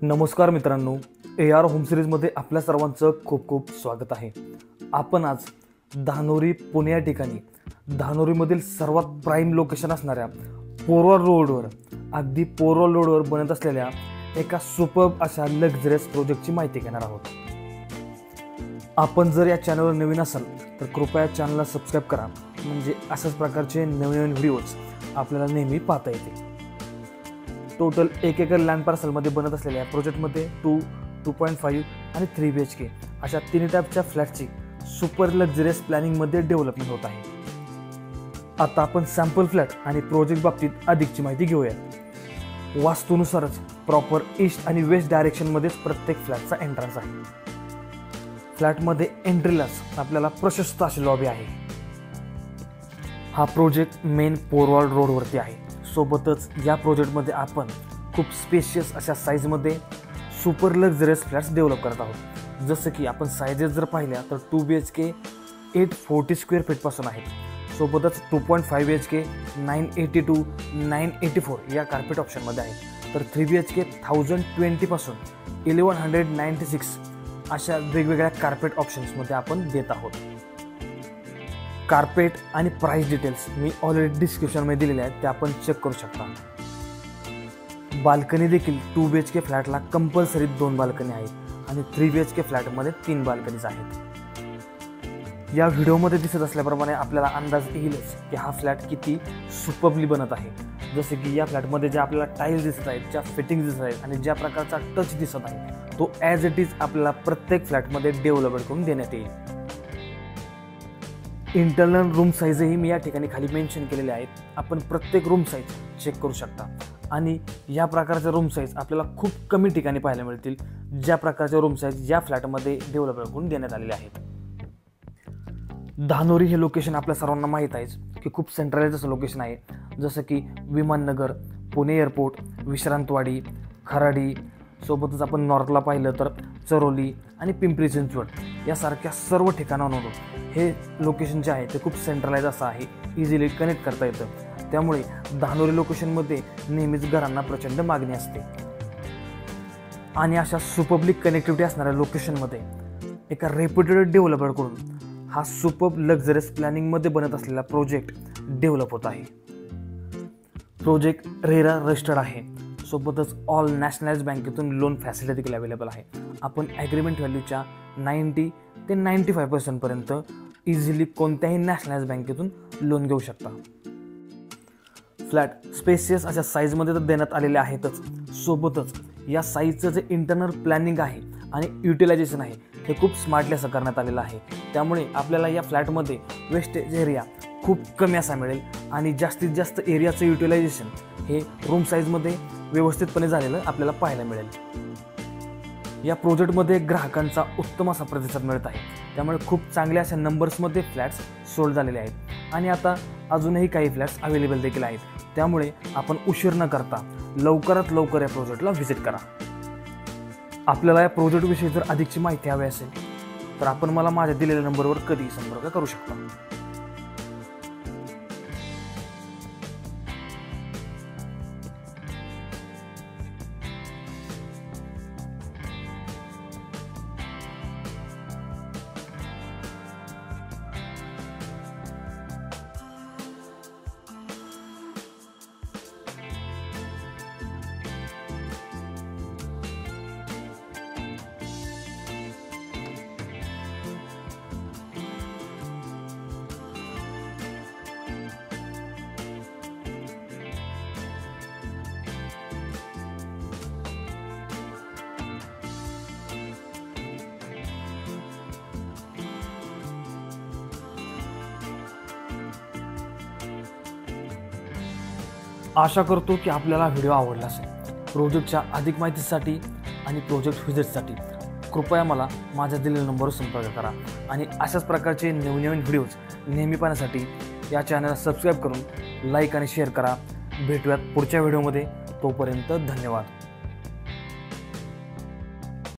नमस्कार मित्रांनो, AR home सिरीजमध्ये आपल्या सर्वांचं खूप खूप स्वागत आहे। आपण आज धानोरी पुणे या ठिकाणी धानोरीमधील सर्वात प्राईम लोकेशन असणाऱ्या पोरवा रोडवर अगदी पोरवा रोडवर बनत असलेल्या एका सुपर्ब अशा लक्झरियस प्रोजेक्टची माहिती घेणार आहोत। आपण जर या चॅनलवर नवीन असाल तर कृपया चॅनलला सबस्क्राइब करा, म्हणजे अशाच प्रकारचे नवीन व्हिडिओज आपल्याला नेहमी पाहता येतील। टोटल 1 एकर लँड पार्सलमध्ये बनत असलेल्या या प्रोजेक्टमध्ये 2, 2.5 आणि 3 BHK अशा 3 टाईपच्या फ्लॅटची सुपर लक्झरियस प्लॅनिंगमध्ये डेव्हलपमेंट होत आहे। आता आपण सॅम्पल फ्लॅट आणि प्रोजेक्ट बाबतीत अधिकची माहिती घेऊया। वास्तूनुसारच प्रॉपर ईस्ट आणि वेस्ट डायरेक्शनमध्येच प्रत्येक फ्लॅटचा एंट्रन्स आहे। फ्लॅटमध्ये एंट्रीलाच आपल्याला प्रशस्त अशी लॉबी आहे। हा प्रोजेक्ट मेन पोरवाल रोडवरती आहे। सोबतच या प्रोजेक्टमध्ये आपण खूप स्पेशियस अशा साईजमध्ये सुपर लक्झरियस फ्लॅट्स डेव्हलप करत आहोत। जसं की आपण साईजेस जर पाहिल्या तर 2 BHK 840 स्क्वेअर फीटपासून आहेत। सोबतच 2.5 BHK 982, 984 या कार्पेट ऑप्शनमध्ये आहेत। तर 3 BHK 1020 पासून 1196 अशा वेगवेगळ्या कार्पेट ऑप्शन्समध्ये आपण देत आहोत। कार्पेट आणि प्राइस डिटेल्स मी ऑलरेडी डिस्क्रिप्शनमध्ये दिलेले आहेत, ते आपण चेक करू शकता। बाल्कनी देखील 2 BHK फ्लॅटला कंपल्सरी 2 बाल्कनी आहेत आणि 3 BHK फ्लॅटमध्ये 3 बाल्कनीज आहेत। या व्हिडिओमध्ये दिसत असल्याप्रमाणे आपल्याला अंदाज येईलच की हा फ्लॅट किती सुपर्बली बनत आहे। जसे की या फ्लॅटमध्ये ज्या आपल्याला टाईल्स दिसत आहेत, ज्या फिटिंग्स दिसत आहेत आणि ज्या प्रकारचा टच दिसत आहे तो ॲज इट इज आपल्याला प्रत्येक फ्लॅटमध्ये डेव्हलपमेंट करून देण्यात येईल। इंटरनल रूम साईजही मी या ठिकाणी खाली मेन्शन केलेले आहेत, आपण प्रत्येक रूम साईज चेक करू शकता। आणि या प्रकारचे रूम साईज आपल्याला खूप कमी ठिकाणी पाहायला मिळतील, ज्या प्रकारचे रूम साईज या फ्लॅटमध्ये डेव्हलप करून देण्यात आलेले आहेत। धानोरी हे लोकेशन आपल्या सर्वांना माहीत आहेच की खूप सेंट्रलाइज असं लोकेशन आहे। जसं की विमाननगर, पुणे एअरपोर्ट, विश्रांतवाडी, खराडी, सोबतच आपण नॉर्थला पाहिलं तर चरोली आणि पिंपरी चिंचवड यासारख्या सर्व ठिकाणांवरून हे लोकेशन जे आहे ते खूप सेंट्रलाइज असं आहे, इझिली कनेक्ट करता येतं। त्यामुळे धानोरी लोकेशनमध्ये नेहमीच घरांना प्रचंड मागणी असते आणि अशा सुपरब्लिक कनेक्टिव्हिटी असणाऱ्या लोकेशनमध्ये एका रेप्युटेड डेव्हलपरकडून हा सुपर्ब लक्झरियस प्लॅनिंगमध्ये बनत असलेला प्रोजेक्ट डेव्हलप होत आहे। प्रोजेक्ट रेरा रजिस्टर्ड आहे, सोबतच ऑल नॅशनलाइज बँकेतून लोन फॅसिलिटी देखील अवेलेबल आहे। आपण ॲग्रीमेंट व्हॅल्यूच्या 90 ते 95% पर्यंत इझिली कोणत्याही नॅशनलाइज बँकेतून लोन घेऊ शकता। फ्लॅट स्पेसियस अशा साईजमध्ये तर देण्यात आलेले आहेतच, सोबतच या साईजचं जे इंटरनल प्लॅनिंग आहे आणि युटिलायझेशन आहे हे खूप स्मार्टली असं करण्यात आलेलं आहे। त्यामुळे आपल्याला या फ्लॅटमध्ये वेस्टेज एरिया खूप कमी असा मिळेल आणि जास्तीत जास्त एरियाचं युटिलायझेशन हे रूम साईजमध्ये व्यवस्थितपणे झालेलं आपल्याला पाहायला मिळेल। या प्रोजेक्टमध्ये ग्राहकांचा उत्तम असा प्रतिसाद मिळत आहे, त्यामुळे खूप चांगल्या अशा नंबर्समध्ये फ्लॅट्स सोल्ड झालेले आहेत आणि आता अजूनही काही फ्लॅट्स अवेलेबल देखील आहेत। त्यामुळे आपण उशीर न करता लवकरात लवकर या प्रोजेक्टला व्हिजिट करा। आपल्याला या प्रोजेक्टविषयी जर अधिकची माहिती हवी असेल तर आपण मला माझ्या दिलेल्या नंबरवर कधीही संपर्क करू शकता। आशा करतो की आपल्याला व्हिडिओ आवडला असेल। प्रोजेक्टच्या अधिक माहितीसाठी आणि प्रोजेक्ट व्हिजिटसाठी कृपया मला माझ्या दिलेल्या नंबरवर संपर्क करा आणि अशाच प्रकारचे नवीन व्हिडिओज नेहमी पाहण्यासाठी या चॅनलला सबस्क्राईब करून लाईक आणि शेअर करा। भेटूयात पुढच्या व्हिडिओमध्ये, तोपर्यंत धन्यवाद।